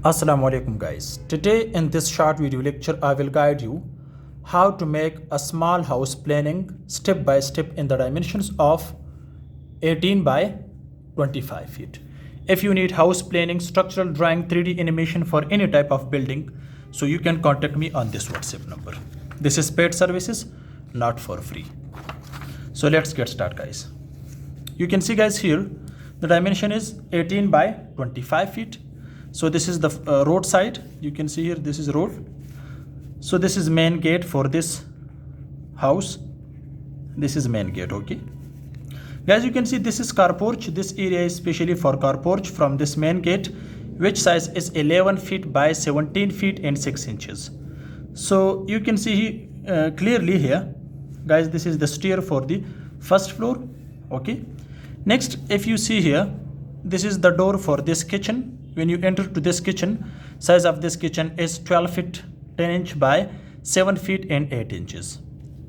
Assalamu alaikum guys. Today in this short video lecture I will guide you how to make a small house planning step by step in the dimensions of 18 by 25 feet. If you need house planning, structural drawing, 3D animation for any type of building, so you can contact me on this WhatsApp number. This is paid services, not for free. So let's get started guys. You can see guys here the dimension is 18 by 25 feet. So this is the road side. You can see here this is road. So this is main gate for this house. This is main gate, okay. Guys, you can see this is car porch. This area is specially for car porch from this main gate, which size is 11 feet by 17 feet and 6 inches. So you can see clearly here, guys, this is the stair for the first floor, okay. Next, if you see here, this is the door for this kitchen. When you enter to this kitchen, size of this kitchen is 12 feet 10 inch by 7 feet and 8 inches.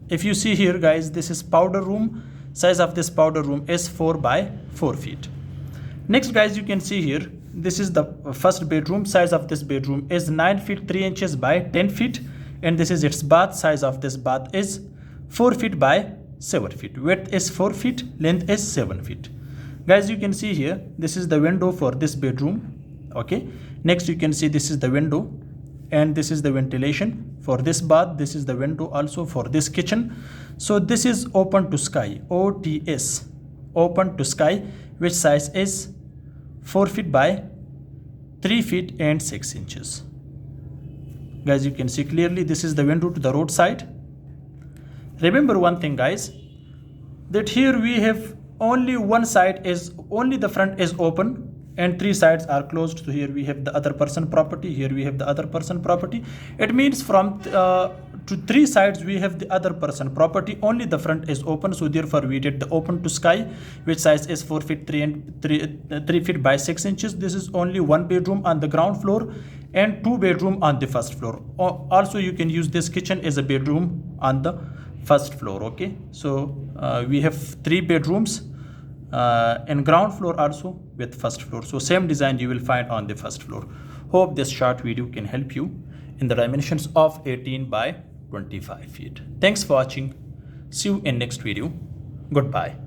If you see here guys, this is powder room. Size of this powder room is 4 by 4 feet. Next guys, you can see here, this is the first bedroom. Size of this bedroom is 9 feet 3 inches by 10 feet. And this is its bath. Size of this bath is 4 feet by 7 feet. Width is 4 feet, length is 7 feet. Guys, you can see here, this is the window for this bedroom. Okay, next you can see this is the window and this is the ventilation for this bath. This is the window also for this kitchen. So this is open to sky, OTS, open to sky, which size is 4 feet by 3 feet and 6 inches. Guys, you can see clearly this is the window to the road side. Remember one thing guys, that here we have only one side is, only the front is open and 3 sides are closed. So here we have the other person property, here we have the other person property. It means from to 3 sides we have the other person property, only the front is open. So therefore we did the open to sky, which size is 4 feet 3 feet by 6 inches. This is only one bedroom on the ground floor and 2 bedroom on the first floor. Also you can use this kitchen as a bedroom on the first floor, okay. So we have 3 bedrooms and ground floor also with first floor. So same design you will find on the first floor. Hope this short video can help you in the dimensions of 18 by 25 feet. Thanks for watching. See you in next video. Goodbye.